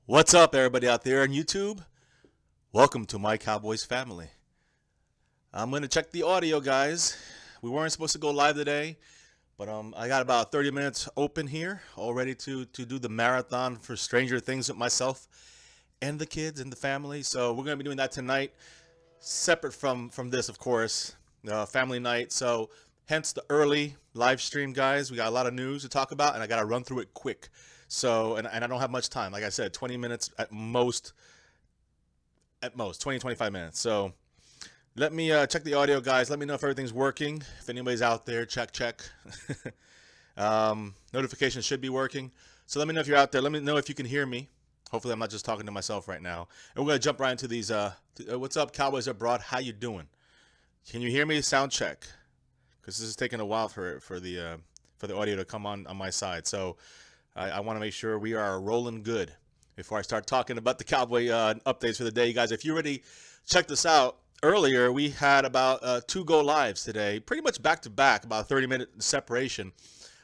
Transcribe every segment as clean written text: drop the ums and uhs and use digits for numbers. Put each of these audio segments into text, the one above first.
What's up, everybody out there on YouTube? Welcome to my Cowboys family. I'm going to check the audio, guys. We weren't supposed to go live today, but I got about 30 minutes open here, all ready to do the marathon for Stranger Things with myself and the kids and the family. So we're going to be doing that tonight, separate from this, of course, family night. So hence the early live stream, guys. We got a lot of news to talk about, and I got to run through it quick. So, and I don't have much time. Like I said, 20 minutes at most, 20, 25 minutes. So let me check the audio, guys. Let me know if everything's working. If anybody's out there, check. Notifications should be working. So let me know if you're out there. Let me know if you can hear me. Hopefully I'm not just talking to myself right now. And we're going to jump right into these. What's up, Cowboys Abroad? How you doing? Can you hear me? Sound check. Because this is taking a while for the audio to come on my side. So I want to make sure we are rolling good before I start talking about the Cowboy updates for the day. You guys, if you already checked this out earlier, we had about 2 go lives today, pretty much back to back, about 30-minute separation.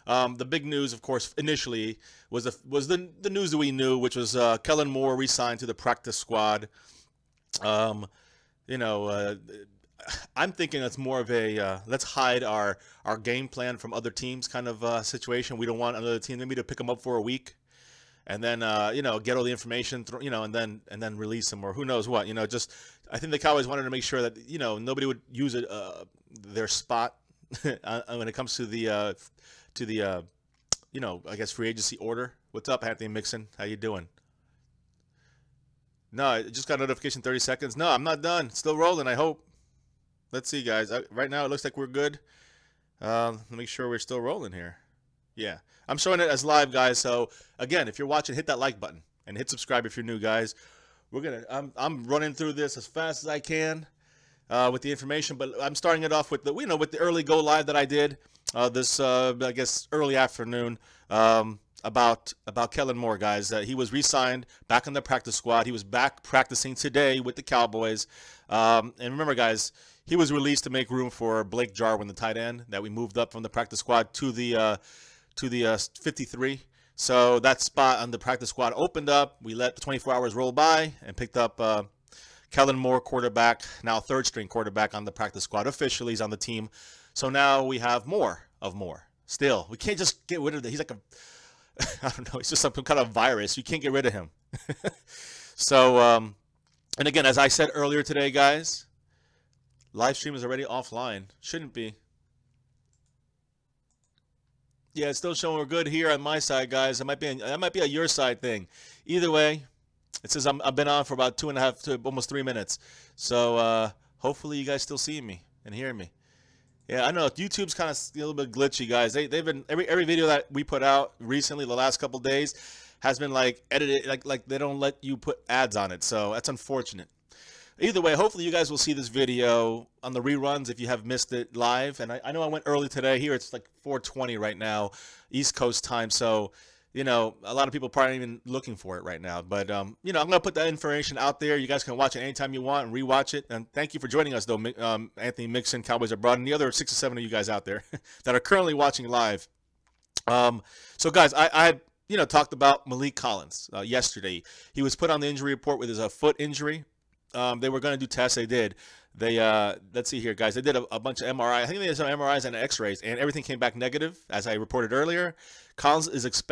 The big news, of course, initially was the news that we knew, which was Kellen Moore re-signed to the practice squad. I'm thinking it's more of a let's hide our game plan from other teams kind of situation. We don't want another team maybe to pick them up for a week, and then get all the information, and then release them, or who knows what. Just I think the Cowboys wanted to make sure that nobody would use it their spot when it comes to the I guess free agency order. What's up, Anthony Mixon? How you doing? No, I just got a notification 30 seconds. No, I'm not done. Still rolling, I hope. Let's see, guys. Right now, it looks like we're good. Let me make sure we're still rolling here. Yeah. I'm showing it as live, guys. So, again, if you're watching, hit that like button. And hit subscribe if you're new, guys. I'm running through this as fast as I can with the information. But I'm starting it off with with the early go live that I did this, I guess, early afternoon about Kellen Moore, guys. He was re-signed back on the practice squad. He was back practicing today with the Cowboys. And remember, guys, he was released to make room for Blake Jarwin, the tight end that we moved up from the practice squad to the 53. So that spot on the practice squad opened up. We let the 24 hours roll by and picked up Kellen Moore, quarterback, now third-string quarterback on the practice squad. Officially, he's on the team. So now we have more of Moore. Still, we can't just get rid of it. He's like I don't know. He's just some kind of virus. You can't get rid of him. So, and again, as I said earlier today, guys, live stream is already offline. Shouldn't be. Yeah, it's still showing we're good here on my side, guys. It might be a your side thing. Either way, it says I've been on for about 2.5 to almost 3 minutes. So hopefully you guys still see me and hear me. Yeah, I know YouTube's kind of a little bit glitchy, guys. They've been every video that we put out recently, the last couple days, has been like edited, like they don't let you put ads on it. So that's unfortunate. Either way, hopefully you guys will see this video on the reruns if you have missed it live. And I know I went early today. Here it's like 4:20 right now, East Coast time. So a lot of people probably aren't even looking for it right now. But, I'm going to put that information out there. You guys can watch it anytime you want and rewatch it. And thank you for joining us, though, Anthony Mixon, Cowboys Abroad, and the other 6 or 7 of you guys out there that are currently watching live. So, guys, I talked about Malik Collins yesterday. He was put on the injury report with his foot injury. They were going to do tests. They did. Let's see here, guys. They did a bunch of MRI. I think they did some MRIs and X-rays, and everything came back negative, as I reported earlier.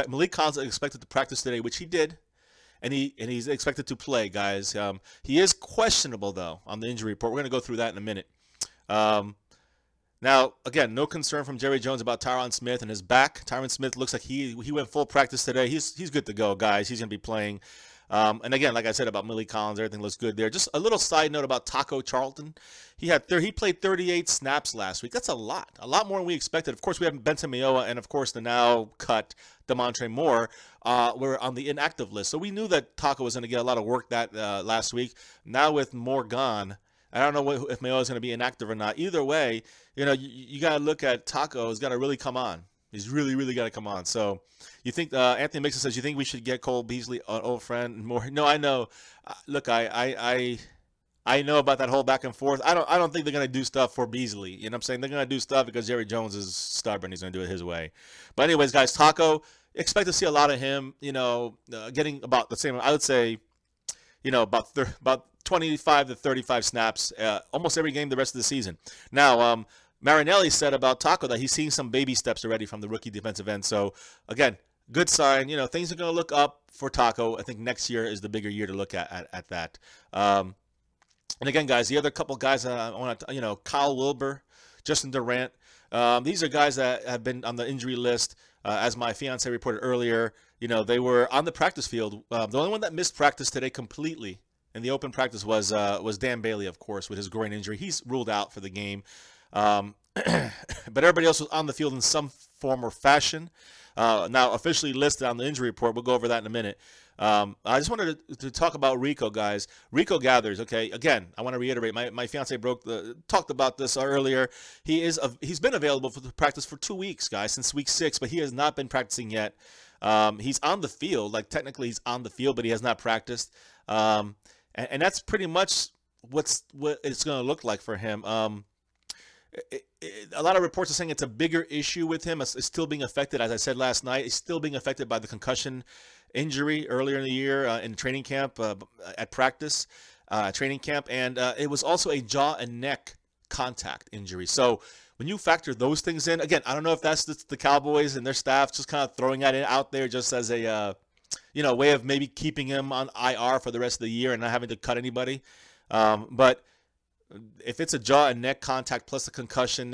Malik Collins is expected to practice today, which he did, and he's expected to play, guys. He is questionable though on the injury report. We're going to go through that in a minute. Now, again, no concern from Jerry Jones about Tyron Smith and his back. Tyron Smith looks like he went full practice today. He's good to go, guys. He's going to be playing. And again, like I said about Malik Collins, everything looks good there. Just a little side note about Taco Charlton. He played 38 snaps last week. That's a lot more than we expected. Of course, we have Benson Mayowa and, of course, the now cut Demontre Moore were on the inactive list. So we knew that Taco was going to get a lot of work that last week. Now with Moore gone, I don't know if Mayowa is going to be inactive or not. Either way, you got to look at Taco. He's got to really come on. He's really got to come on. So you think Anthony Mixon says you think we should get Cole Beasley, an old friend, more? No, I know. Look, I know about that whole back and forth. I don't think they're gonna do stuff for Beasley. You know what I'm saying? They're gonna do stuff because Jerry Jones is stubborn. He's gonna do it his way. But anyways, guys, Taco expect to see a lot of him, getting about the same, I would say, about 25 to 35 snaps almost every game the rest of the season. Now, Marinelli said about Taco that he's seeing some baby steps already from the rookie defensive end. So, again, good sign. Things are going to look up for Taco. I think next year is the bigger year to look at that. And again, guys, the other couple guys I want to, Kyle Wilbur, Justin Durant. These are guys that have been on the injury list. As my fiance reported earlier, they were on the practice field. The only one that missed practice today completely in the open practice was Dan Bailey, of course, with his groin injury. He's ruled out for the game. But everybody else was on the field in some form or fashion. Now officially listed on the injury report. We'll go over that in a minute. I just wanted to talk about Rico, guys. Rico Gathers, okay? Again, I want to reiterate. My fiance talked about this earlier. He's been available for the practice for 2 weeks, guys, since week 6, but he has not been practicing yet. He's on the field, like technically he's on the field, but he has not practiced. And that's pretty much what it's going to look like for him. A lot of reports are saying it's a bigger issue with him. It's still being affected, as I said last night. He's still being affected by the concussion injury earlier in the year in training camp, at practice, training camp. And it was also a jaw and neck contact injury. So when you factor those things in, again, I don't know if that's the Cowboys and their staff just kind of throwing that out there just as a way of maybe keeping him on IR for the rest of the year and not having to cut anybody. But if it's a jaw and neck contact plus a concussion,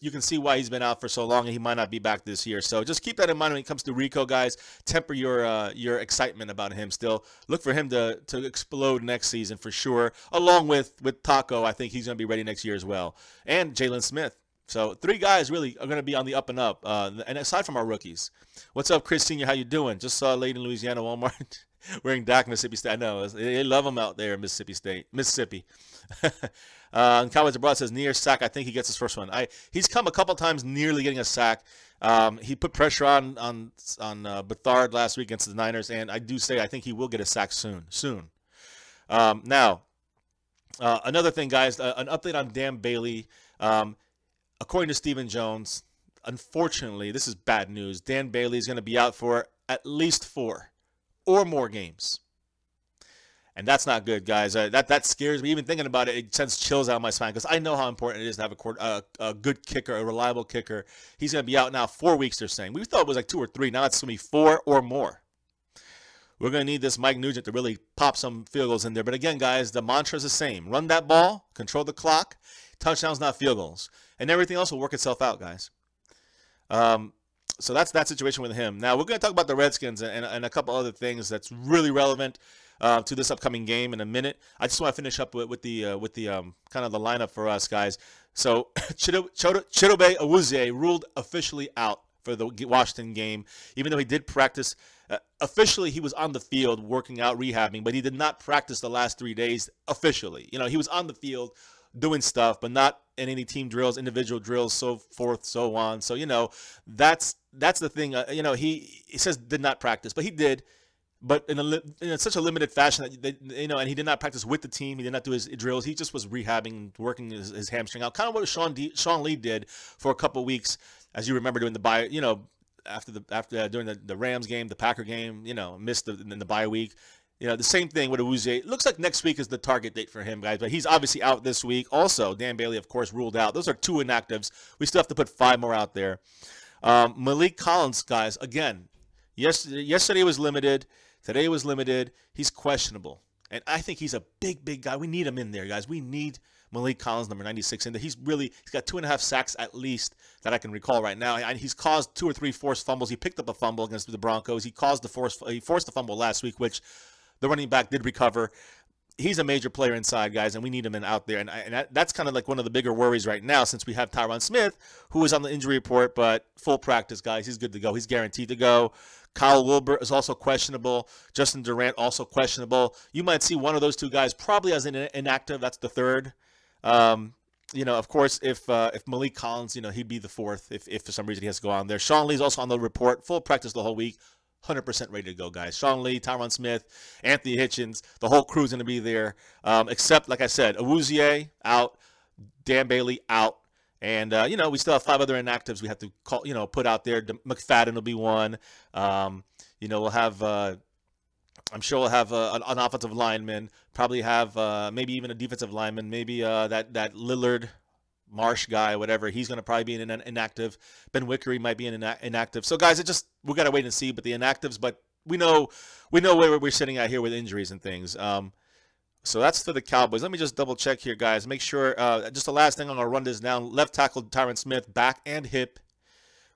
you can see why he's been out for so long, and he might not be back this year. So just keep that in mind when it comes to Rico, guys. Temper your excitement about him still. Look for him to explode next season for sure, along with Taco. I think he's going to be ready next year as well, and Jalen Smith. So 3 guys really are going to be on the up and up, and aside from our rookies. What's up, Chris Sr.? How you doing? Just saw a lady in Louisiana Walmart wearing Dak, Mississippi State. I know. They love him out there in Mississippi. And Cowboys Abroad says near sack. I think he gets his first one. He's come a couple times nearly getting a sack. He put pressure on Bethard last week against the Niners, and I do say I think he will get a sack soon. Now, another thing, guys, an update on Dan Bailey. According to Stephen Jones, unfortunately, this is bad news. Dan Bailey is going to be out for at least 4 or more games. And that's not good, guys. That scares me. Even thinking about it, it sends chills out my spine because I know how important it is to have a good kicker, a reliable kicker. He's going to be out now 4 weeks, they're saying. We thought it was like 2 or 3. Now it's going to be 4 or more. We're going to need this Mike Nugent to really pop some field goals in there. But again, guys, the mantra is the same. Run that ball, control the clock, touchdowns, not field goals. And everything else will work itself out, guys. So that's that situation with him. Now, we're going to talk about the Redskins and a couple other things that's really relevant to this upcoming game in a minute. I just want to finish up with the kind of the lineup for us, guys. So Chidobe Awuzie ruled officially out for the Washington game, even though he did practice. Officially, he was on the field working out, rehabbing, but he did not practice the last 3 days officially. He was on the field doing stuff, but not in any team drills, individual drills, so forth, so on. So, that's the thing. He says did not practice, but he did. But in such a limited fashion that and he did not practice with the team. He did not do his drills. He just was rehabbing, working his hamstring out, kind of what Sean Lee did for a couple weeks, as you remember, doing the bye. After during the Rams game, the Packer game, missed in the bye week. The same thing with Awuzie. It looks like next week is the target date for him, guys, but he's obviously out this week. Also, Dan Bailey, of course, ruled out. Those are 2 inactives. We still have to put 5 more out there. Malik Collins, guys, again, yesterday was limited. Today was limited. He's questionable. And I think he's a big, big guy. We need him in there, guys. We need Malik Collins, number 96, in there. He's got 2.5 sacks at least that I can recall right now. He's caused 2 or 3 forced fumbles. He picked up a fumble against the Broncos. He forced the fumble last week, which the running back did recover. He's a major player inside, guys, and we need him out there. And that's kind of like one of the bigger worries right now, since we have Tyron Smith, who is on the injury report, but full practice, guys. He's good to go. He's guaranteed to go. Kyle Wilbur is also questionable. Justin Durant also questionable. You might see one of those 2 guys probably as an inactive. That's the 3rd. Of course, if Malik Collins, he'd be the 4th if for some reason he has to go on there. Sean Lee's also on the report. Full practice the whole week. 100% ready to go, guys. Sean Lee, Tyron Smith, Anthony Hitchens, the whole crew's going to be there. Except, like I said, Awuzie out, Dan Bailey out, And, we still have 5 other inactives we have to call, put out there. McFadden will be one. We'll have, I'm sure we'll have an offensive lineman, probably have maybe even a defensive lineman, maybe that Lillard Marsh guy, whatever. He's going to probably be inactive. Ben Wickery might be inactive. So, guys, we got to wait and see. But the inactives, but we know where we're sitting at here with injuries and things. So that's for the Cowboys. Let me just double check here, guys. Make sure, just the last thing, I'm going to run this down. Left tackle Tyron Smith, back and hip.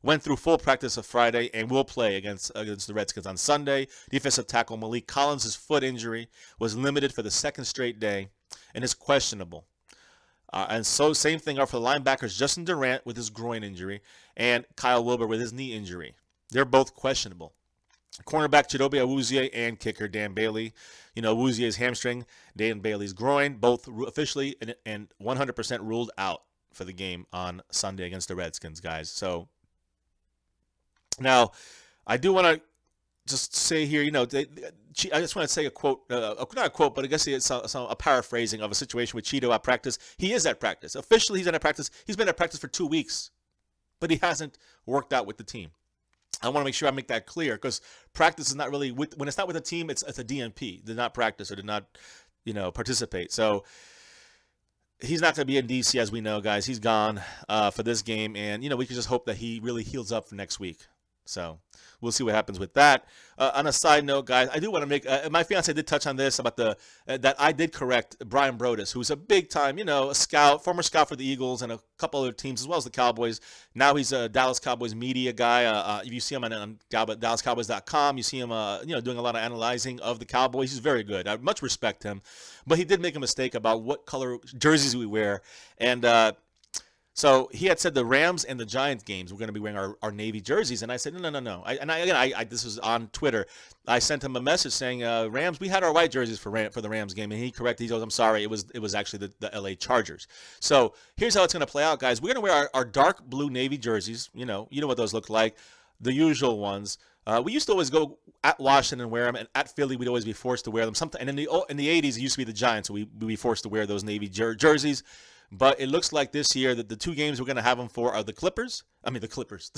Went through full practice of Friday and will play against the Redskins on Sunday. Defensive tackle Malik Collins' foot injury was limited for the 2nd straight day and is questionable. And so same thing are for the linebackers Justin Durant with his groin injury and Kyle Wilber with his knee injury. They're both questionable. Cornerback Chidobe Awuzie and kicker Dan Bailey. Awuzie's hamstring, Dan Bailey's groin, both officially and 100% ruled out for the game on Sunday against the Redskins, guys. So now I do want to just say here, I just want to say a quote, not a quote, but I guess it's a paraphrasing of a situation with Cheeto at practice. He is at practice. Officially, he's at practice. He's been at practice for 2 weeks, but he hasn't worked out with the team. I want to make sure I make that clear because practice is not really when it's not with a team, it's a DNP. Did not practice or did not, participate. So he's not going to be in DC, as we know, guys. He's gone for this game, and we can just hope that he really heals up for next week. So we'll see what happens with that. On a side note, guys, I do want to make my fiance did touch on this about that I did correct Brian Brodus, who's a big time, a scout, former scout for the Eagles and a couple other teams as well as the Cowboys. Now he's a Dallas Cowboys media guy. If you see him on DallasCowboys.com, you see him doing a lot of analyzing of the Cowboys. He's very good. I much respect him, but he did make a mistake about what color jerseys we wear, and so he had said the Rams and the Giants games we're going to be wearing our Navy jerseys, and I said no. This was on Twitter. I sent him a message saying, Rams, we had our white jerseys for the Rams game, and he corrected. He goes, I'm sorry, it was actually the LA Chargers. So here's how it's going to play out, guys. We're going to wear our dark blue Navy jerseys. You know what those look like, the usual ones. We used to always go at Washington and wear them, and at Philly we'd always be forced to wear them. And in the 80s, it used to be the Giants, so we'd be forced to wear those Navy jerseys. But it looks like this year that the 2 games we're going to have them for are the LA Clippers,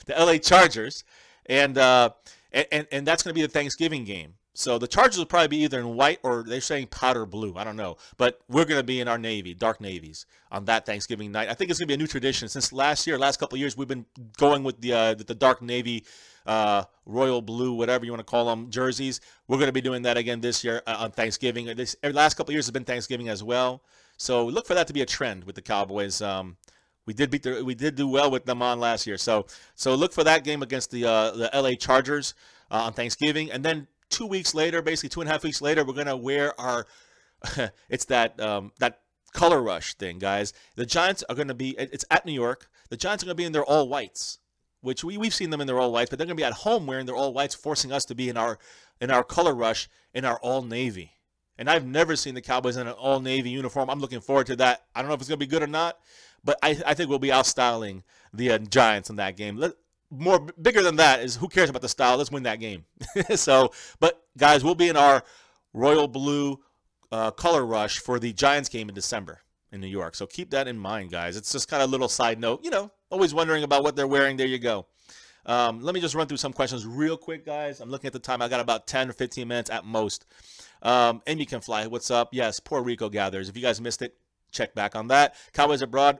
the LA Chargers, and that's going to be the Thanksgiving game. So the Chargers will probably be either in white or they're saying powder blue. I don't know. But we're going to be in our navy, dark navies, on that Thanksgiving night. I think it's going to be a new tradition. Since last couple of years, we've been going with the dark navy, royal blue, whatever you want to call them, jerseys. We're going to be doing that again this year on Thanksgiving. Last couple of years has been Thanksgiving as well. So look for that to be a trend with the Cowboys. We did do well with them on last year. So look for that game against the LA Chargers on Thanksgiving, and then 2 weeks later, basically 2.5 weeks later, we're gonna wear our it's that color rush thing, guys. The Giants are gonna be it's at New York. The Giants are gonna be in their all whites, which we've seen them in their all whites, but they're gonna be at home wearing their all whites, forcing us to be in our color rush in our all navy. And I've never seen the Cowboys in an all-Navy uniform. I'm looking forward to that. I don't know if it's going to be good or not, but I think we'll be outstyling the Giants in that game. Bigger than that is who cares about the style? Let's win that game. But guys, we'll be in our royal blue color rush for the Giants game in December in New York. So keep that in mind, guys. It's just kind of a little side note. Always wondering about what they're wearing. There you go. Let me just run through some questions real quick, guys. I'm looking at the time. I got about 10 or 15 minutes at most. Amy Can Fly, what's up? Yes, Puerto Rico gathers. If you guys missed it, check back on that. Cowboys abroad,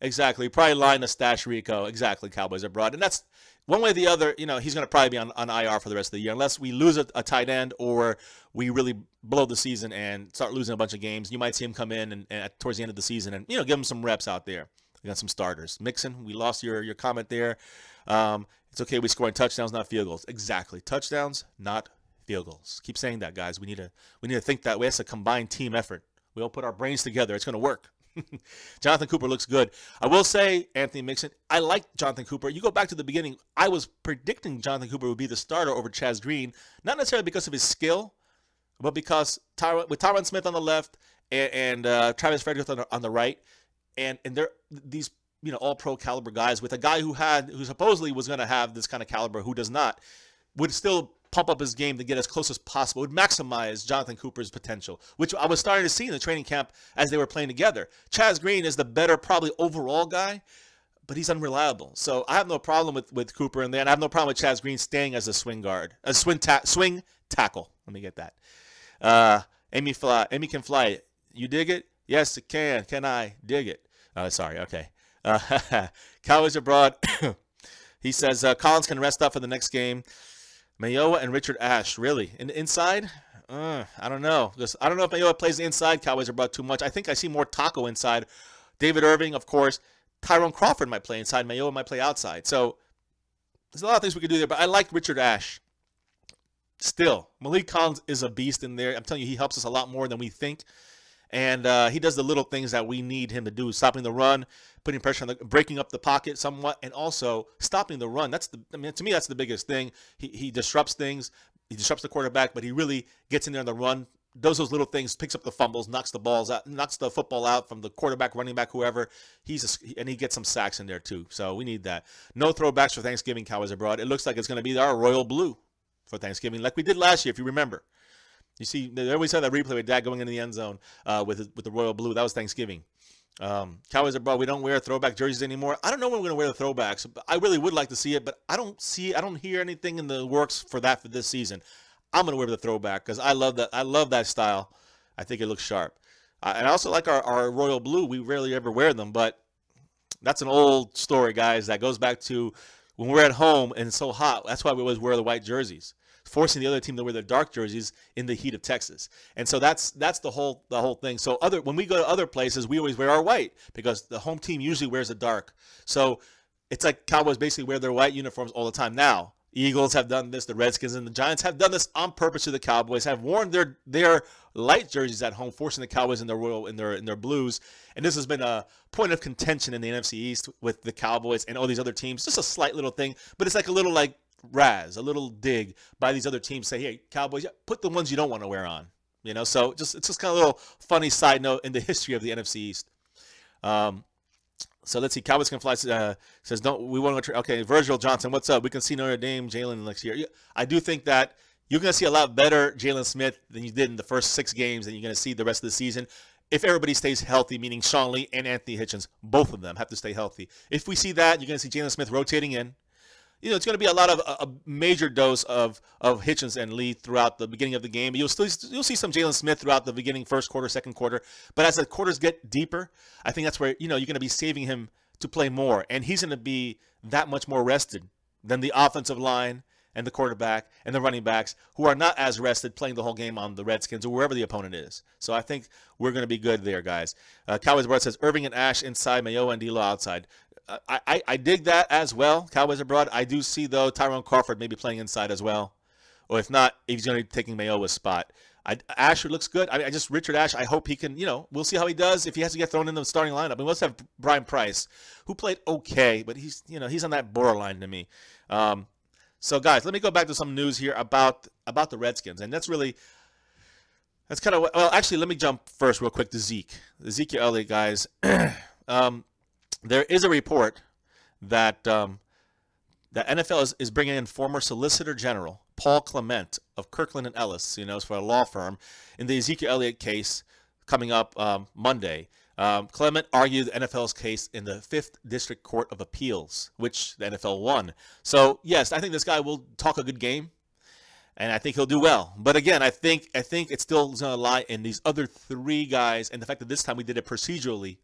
exactly. Probably line the stash Rico. Exactly, Cowboys abroad. And that's one way or the other, he's going to probably be on IR for the rest of the year unless we lose a tight end or we really blow the season and start losing a bunch of games. You might see him come in and towards the end of the season and, give him some reps out there. We got some starters. Mixon, we lost your comment there. It's okay. We scoring touchdowns, not field goals. Exactly. Touchdowns, not field goals. Keep saying that, guys. We need to think that way. It's a combined team effort. We all put our brains together. It's going to work. Jonathan Cooper looks good. I will say, Anthony Mixon, I like Jonathan Cooper. You go back to the beginning, I was predicting Jonathan Cooper would be the starter over Chaz Green, not necessarily because of his skill, but because with Tyron Smith on the left and Travis Frederick on the right, and they're these all-pro caliber guys with a guy who supposedly was going to have this kind of caliber who does not, would still pump up his game to get as close as possible. It would maximize Jonathan Cooper's potential, which I was starting to see in the training camp as they were playing together. Chaz Green is the better, probably overall guy, but he's unreliable. So I have no problem with Cooper in there, and I have no problem with Chaz Green staying as a swing guard, a swing tackle. Let me get that. Amy can fly. You dig it? Yes, it can. Can I dig it? Sorry. Okay. Cowboys abroad. He says Collins can rest up for the next game. Mayowa and Richard Ashe. Really? Inside? I don't know. Because I don't know if Mayowa plays inside. Cowboys abroad too much. I think I see more Taco inside. David Irving, of course. Tyrone Crawford might play inside. Mayowa might play outside. So there's a lot of things we could do there. But I like Richard Ashe. Still, Malik Collins is a beast in there. I'm telling you, he helps us a lot more than we think. And he does the little things that we need him to do, stopping the run, putting pressure on breaking up the pocket somewhat, and also stopping the run. To me, that's the biggest thing. He disrupts things. He disrupts the quarterback, but he really gets in there on the run, does those little things, picks up the fumbles, knocks the balls out, knocks the football out from the quarterback, running back, whoever. And he gets some sacks in there too. So we need that. No throwbacks for Thanksgiving, Cowboys abroad. It looks like it's going to be our royal blue for Thanksgiving, like we did last year, if you remember. You see, they always have that replay with Dak going into the end zone with the royal blue. That was Thanksgiving. Cowboys abroad, we don't wear throwback jerseys anymore. I don't know when we're going to wear the throwbacks. I really would like to see it, but I don't hear anything in the works for that for this season. I'm going to wear the throwback because I love that. I love that style. I think it looks sharp. And I also like our royal blue. We rarely ever wear them, but that's an old story, guys. That goes back to when we're at home and it's so hot. That's why we always wear the white jerseys, forcing the other team to wear their dark jerseys in the heat of Texas. And so that's the whole thing. So when we go to other places, we always wear our white because the home team usually wears the dark. So it's like Cowboys basically wear their white uniforms all the time. Now, Eagles have done this, the Redskins and the Giants have done this on purpose to the Cowboys, have worn their light jerseys at home, forcing the Cowboys in their blues. And this has been a point of contention in the NFC East with the Cowboys and all these other teams. Just a slight little thing, but it's like a little razz, a little dig by these other teams. Say, hey, Cowboys, put the ones you don't want to wear on. So it's just kind of a little funny side note in the history of the NFC East. So let's see. Cowboys can fly. Says, don't we want to? Okay, Virgil Johnson, what's up? We can see Notre Dame, Jalen next year. I do think that you're going to see a lot better Jalen Smith than you did in the first 6 games, and you're going to see the rest of the season if everybody stays healthy. Meaning Sean Lee and Anthony Hitchens, both of them have to stay healthy. If we see that, you're going to see Jalen Smith rotating in. It's going to be a lot of a major dose of Hitchens and Lee throughout the beginning of the game. You'll see some Jalen Smith throughout the beginning, first quarter, second quarter. But as the quarters get deeper, I think that's where you're going to be saving him to play more, and he's going to be that much more rested than the offensive line and the quarterback and the running backs who are not as rested playing the whole game on the Redskins or wherever the opponent is. So I think we're going to be good there, guys. Cowboys Abroad says Irving and Ashe inside, Mayowa and D'Lo outside. I dig that as well. Cowboys abroad. I do see, though, Tyrone Crawford maybe playing inside as well. Or if not, if he's going to be taking Mayowa's spot. Ashe looks good. Richard Ashe, I hope he can, we'll see how he does if he has to get thrown in the starting lineup. We must have Brian Price, who played okay, but he's on that borderline to me. So, guys, let me go back to some news here about the Redskins. And that's kind of, well, actually, let me jump first real quick to Ezekiel Elliott, guys. There is a report that that NFL is bringing in former Solicitor General Paul Clement of Kirkland and Ellis, for a law firm, in the Ezekiel Elliott case coming up Monday. Clement argued the NFL's case in the 5th District Court of Appeals, which the NFL won. So, yes, I think this guy will talk a good game, and I think he'll do well. But again, I think it still is going to lie in these other 3 guys, and the fact that this time we did it procedurally.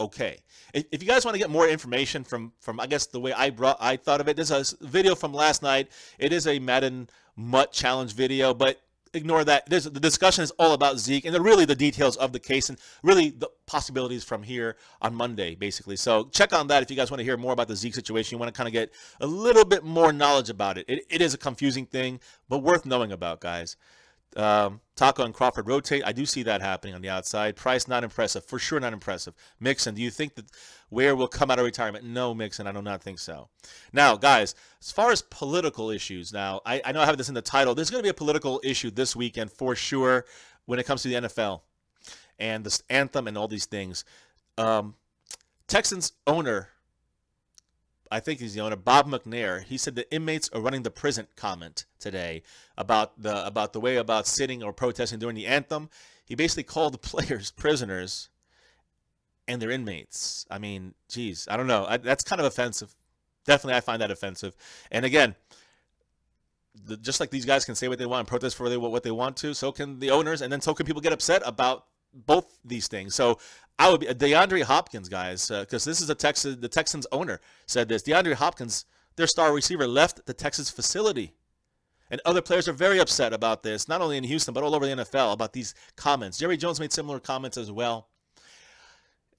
Okay. If you guys want to get more information from I guess the way I thought of it, there's a video from last night. It is a Madden Mutt Challenge video, but ignore that. The discussion is all about Zeke and really the details of the case and really the possibilities from here on Monday, basically. So check on that if you guys want to hear more about the Zeke situation. You want to kind of get a little bit more knowledge about it. It is a confusing thing, but worth knowing about, guys. Taco and Crawford rotate. I do see that happening on the outside. Price, not impressive. For sure not impressive. Mixon, do you think that Ware will come out of retirement? No, Mixon, I do not think so. Now, guys, as far as political issues, now, I know I have this in the title. There's going to be a political issue this weekend for sure when it comes to the NFL and this anthem and all these things. Texans owner I think he's the owner, Bob McNair. He said the inmates are running the prison comment today about the way about sitting or protesting during the anthem. He basically called the players prisoners and their inmates. I mean, geez, I don't know. That's kind of offensive. Definitely, I find that offensive. And again, just like these guys can say what they want and protest for what they want to, so can the owners, and then so can people get upset about both these things. So I would be DeAndre Hopkins, guys, because this is the Texans owner said this. DeAndre Hopkins, their star receiver, left the Texas facility. And other players are very upset about this, not only in Houston, but all over the NFL about these comments. Jerry Jones made similar comments as well.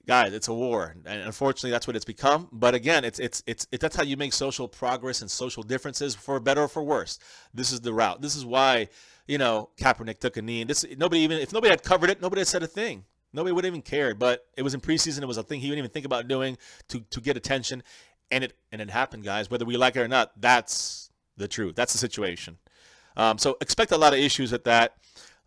Guys, it's a war, and unfortunately, that's what it's become. But again, that's how you make social progress and social differences, for better or for worse. This is the route. This is why, Kaepernick took a knee. And if nobody had covered it, nobody had said a thing. Nobody would have even cared. But it was in preseason. It was a thing he wouldn't even think about doing to get attention, and it happened, guys. Whether we like it or not, that's the truth. That's the situation. So expect a lot of issues with that.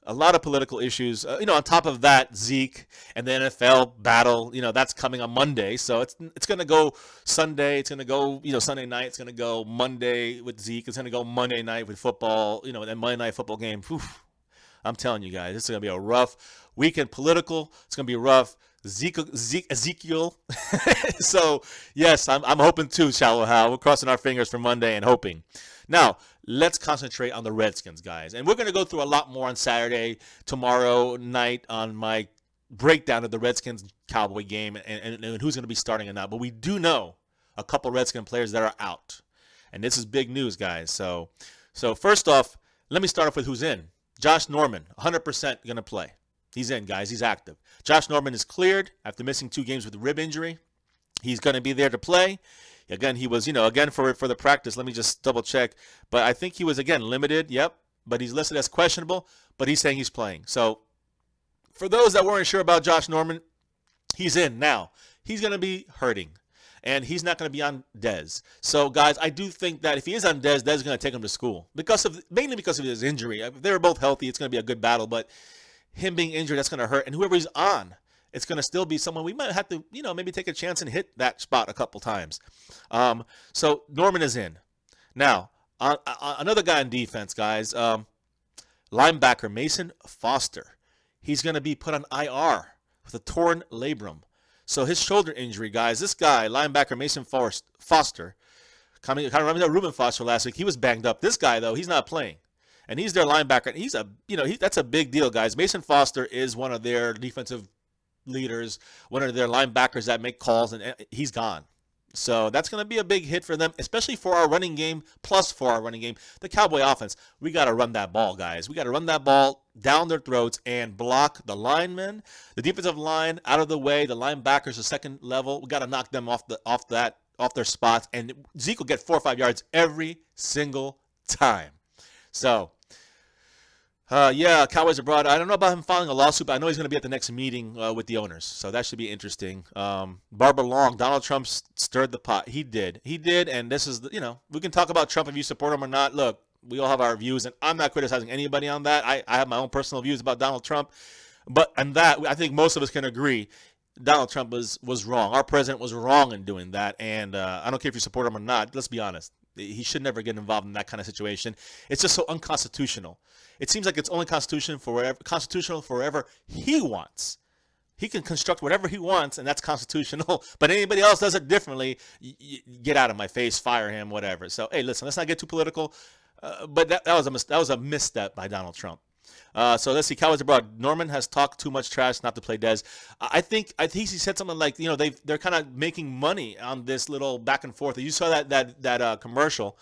A lot of political issues, on top of that, Zeke and the NFL battle, that's coming on Monday. So it's going to go Sunday. It's going to go, Sunday night. It's going to go Monday with Zeke. It's going to go Monday night with football, and Monday night football game. Whew, I'm telling you guys, this is going to be a rough weekend political. It's going to be rough. Ezekiel. So, yes, I'm hoping too, Shallow Hal. We're crossing our fingers for Monday and hoping. Now, let's concentrate on the Redskins, guys. And we're going to go through a lot more on Saturday, tomorrow night on my breakdown of the Redskins-Cowboy game and who's going to be starting or not. But we do know a couple Redskin players that are out. And this is big news, guys. So first off, let me start off with who's in. Josh Norman, 100% going to play. He's in, guys. He's active. Josh Norman is cleared after missing 2 games with a rib injury. He's going to be there to play. Again, he was, again, for the practice, let me just double check. But I think he was, again, limited. Yep. But he's listed as questionable. But he's saying he's playing. So for those that weren't sure about Josh Norman, he's in now. He's going to be hurting. And he's not going to be on Dez. So, guys, I do think that if he is on Dez, Dez is going to take him to school. Mainly because of his injury. If they were both healthy, it's going to be a good battle. But him being injured, that's going to hurt. And whoever he's on, it's going to still be someone we might have to, maybe take a chance and hit that spot a couple times. So Norman is in. Now, another guy on defense, guys, linebacker Mason Foster. He's going to be put on IR with a torn labrum. So his shoulder injury, guys, this guy, linebacker Mason Foster, kind of remember that Reuben Foster last week. He was banged up. This guy, though, he's not playing. And he's their linebacker. And he's that's a big deal, guys. Mason Foster is one of their defensive leaders, one of their linebackers that make calls, and he's gone. So that's going to be a big hit for them, especially for our running game, plus for our running game. The Cowboy offense, we got to run that ball, guys. We got to run that ball down their throats and block the linemen, the defensive line out of the way, the linebackers, the second level. We got to knock them off their spots, and Zeke will get 4 or 5 yards every single time. So, Cowboys abroad. I don't know about him filing a lawsuit, but I know he's going to be at the next meeting with the owners. So that should be interesting. Barbara Long, Donald Trump stirred the pot. He did, and this is, we can talk about Trump if you support him or not. Look, we all have our views, and I'm not criticizing anybody on that. I have my own personal views about Donald Trump. But on that, I think most of us can agree Donald Trump was wrong. Our president was wrong in doing that, and I don't care if you support him or not. Let's be honest. He should never get involved in that kind of situation. It's just so unconstitutional. It seems like it's only constitutional for wherever he wants. He can construct whatever he wants, and that's constitutional. But anybody else does it differently, get out of my face, fire him, whatever. So, hey, listen, let's not get too political. But that was a misstep by Donald Trump. So let's see. Cowboys abroad. Norman has talked too much trash not to play Dez. I think he said something like, they're kind of making money on this little back and forth. You saw that commercial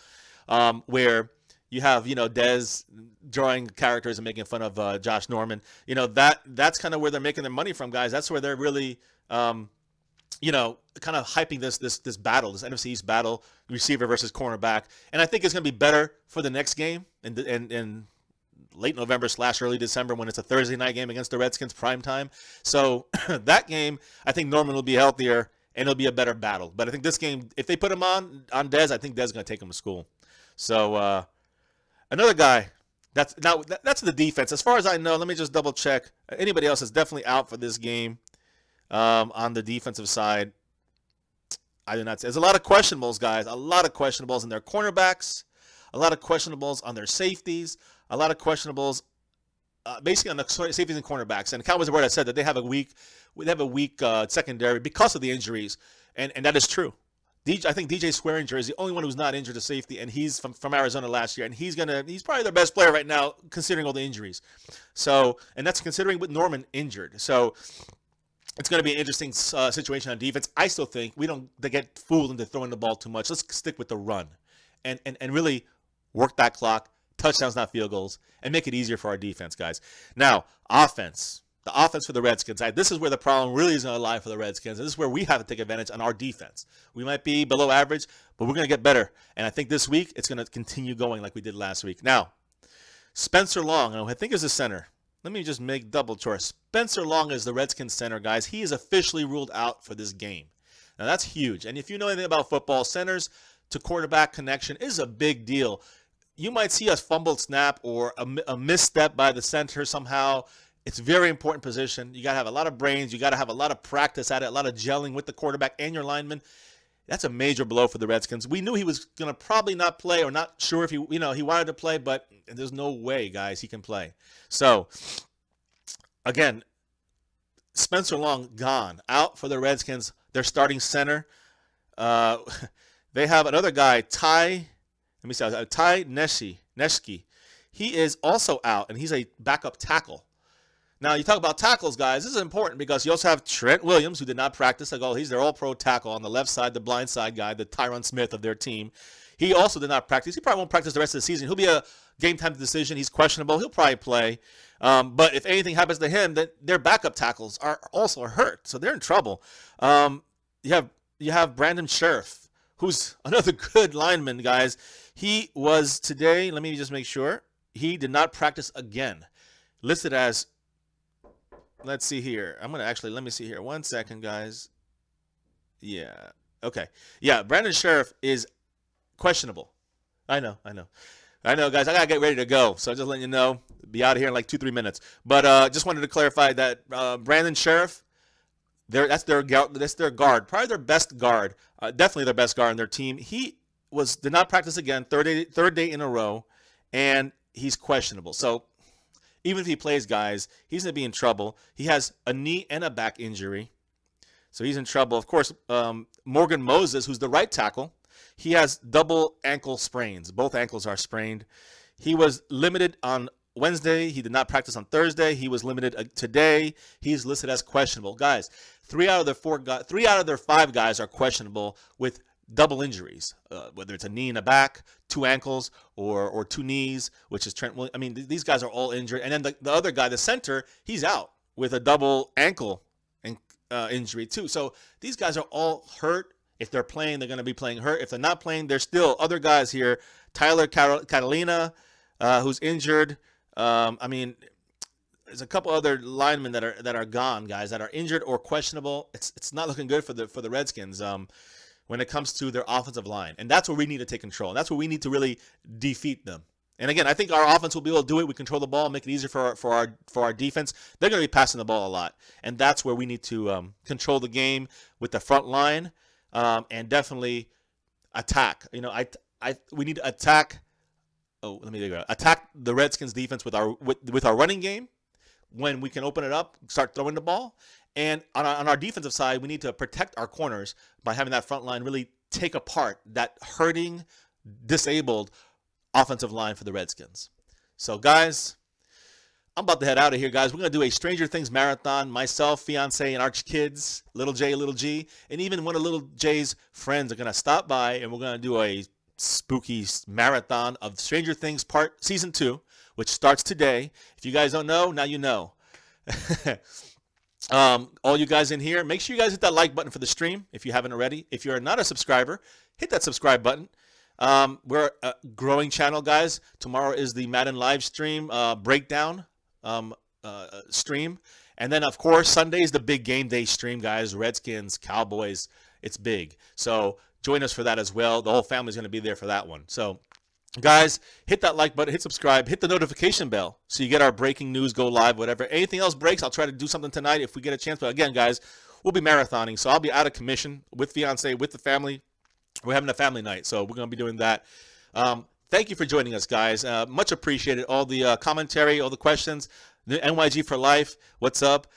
where you have Dez drawing characters and making fun of Josh Norman. That's kind of where they're making their money from, guys. That's where they're really kind of hyping this battle, this NFC East battle, receiver versus cornerback. And I think it's going to be better for the next game in late November / early December when it's a Thursday night game against the Redskins prime time. So that game, I think Norman will be healthier and it'll be a better battle. But I think this game, if they put him on Dez, I think Dez is going to take him to school. So another guy, that's the defense. As far as I know, let me just double check. Anybody else is definitely out for this game on the defensive side. I do not say. There's a lot of questionables, guys. A lot of questionables in their cornerbacks, a lot of questionables on their safeties, a lot of questionables basically on the safeties and cornerbacks. And the Cowboys have said that they have a weak secondary because of the injuries, and that is true. I think DJ Swearinger is the only one who's not injured to safety, and he's from Arizona last year, and he's probably their best player right now considering all the injuries. So, and that's considering with Norman injured. So it's going to be an interesting situation on defense. I still think we don't get fooled into throwing the ball too much. Let's stick with the run and really work that clock, touchdowns, not field goals, and make it easier for our defense, guys. Now, offense. The offense for the Redskins. This is where the problem really is going to lie for the Redskins. And this is where we have to take advantage on our defense. We might be below average, but we're going to get better. And I think this week it's going to continue going like we did last week. Now, Spencer Long, I think is the center. Let me just make double sure. Spencer Long is the Redskins center, guys. He is officially ruled out for this game. Now, that's huge. And if you know anything about football, centers to quarterback connection is a big deal. You might see a fumbled snap or a misstep by the center somehow. It's a very important position. You got to have a lot of brains. You got to have a lot of practice at it, a lot of gelling with the quarterback and your linemen. That's a major blow for the Redskins. We knew he was going to probably not play, or not sure if he wanted to play, but there's no way, guys, he can play. So, again, Spencer Long gone, out for the Redskins. Their starting center. They have another guy, Ty Neshke. He is also out, and he's a backup tackle. Now, you talk about tackles, guys. This is important because you also have Trent Williams, who did not practice. He's their all-pro tackle on the left side, the blind side guy, the Tyron Smith of their team. He also did not practice. He probably won't practice the rest of the season. He'll be a game-time decision. He's questionable. He'll probably play. But if anything happens to him, then their backup tackles are also hurt, so they're in trouble. You have Brandon Scherf, who's another good lineman, guys. He was today, let me just make sure, he did not practice again. Listed as, let's see here. Let me see here. 1 second, guys. Yeah. Okay. Yeah, Brandon Scherf is questionable. I know, guys. I got to get ready to go. So just letting you know. Be out of here in like 2-3 minutes. But just wanted to clarify that Brandon Scherf, that's their guard. Probably their best guard. Definitely their best guard on their team. He did not practice again, third day in a row, and he's questionable. So even if he plays, guys, he's going to be in trouble. He has a knee and a back injury, so he's in trouble. Of course, Morgan Moses, who's the right tackle, he has double ankle sprains. Both ankles are sprained. He was limited on Wednesday. He did not practice on Thursday. He was limited today. He's listed as questionable. Guys, 3 out of their 5 guys are questionable with double injuries, whether it's a knee and a back, 2 ankles, or 2 knees, which is Trent Williams. I mean, these guys are all injured. And then the other guy, the center, he's out with a double ankle injury too. So these guys are all hurt. If they're playing, they're going to be playing hurt. If they're not playing, there's still other guys here. Tyler Catalina, who's injured. I mean, there's a couple other linemen that are gone, guys, that are injured or questionable. It's not looking good for the Redskins. When it comes to their offensive line. And that's where we need to take control. And that's where we need to really defeat them. And again, I think our offense will be able to do it. We control the ball, make it easier for our defense. They're going to be passing the ball a lot. And that's where we need to control the game with the front line and definitely attack. We need to attack attack the Redskins defense with our running game. When we can open it up, start throwing the ball. And on our defensive side, we need to protect our corners by having that front line really take apart that hurting, disabled offensive line for the Redskins. So, guys, I'm about to head out of here, guys. We're going to do a Stranger Things marathon. Myself, fiance, and our kids, Little J, Little G, and even one of Little J's friends are going to stop by, and we're going to do a spooky marathon of Stranger Things Season 2, which starts today. If you guys don't know, now you know. All you guys in here, make sure you guys hit that like button for the stream if you haven't already. If you're not a subscriber, hit that subscribe button. We're a growing channel, guys. Tomorrow is the Madden live stream breakdown stream. And then, of course, Sunday is the big game day stream, guys. Redskins, Cowboys. It's big. So join us for that as well. The whole family's going to be there for that one. So, guys, hit that like button, hit subscribe, hit the notification bell so you get our breaking news, go live, whatever. Anything else breaks, I'll try to do something tonight if we get a chance. But again, guys, we'll be marathoning. So I'll be out of commission with fiance, with the family. We're having a family night, so we're going to be doing that. Thank you for joining us, guys. Much appreciated. All the commentary, all the questions. The NYG for life. What's up?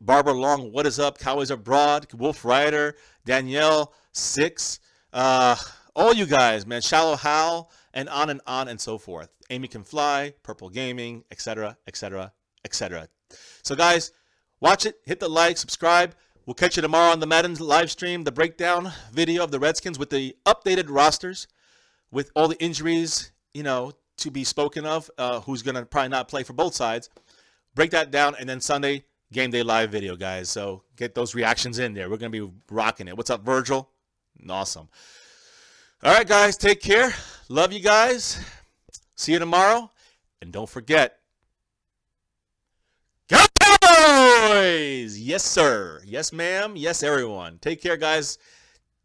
Barbara Long, what is up? Cowboys Abroad. Wolf Rider. Danielle, 6. All you guys, man. Shallow Hal, and on and so forth. Amy Can Fly, Purple Gaming, etc., etc., etc. So, guys, watch it. Hit the like, subscribe. We'll catch you tomorrow on the Madden live stream, the breakdown video of the Redskins with the updated rosters, with all the injuries, you know, to be spoken of, who's going to probably not play for both sides. Break that down, and then Sunday, game day live video, guys. So get those reactions in there. We're going to be rocking it. What's up, Virgil? Awesome. All right, guys, take care. Love you guys. See you tomorrow. And don't forget, go Cowboys! Yes, sir. Yes, ma'am. Yes, everyone. Take care, guys.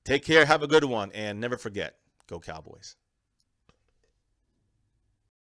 Take care. Have a good one. And never forget, go Cowboys.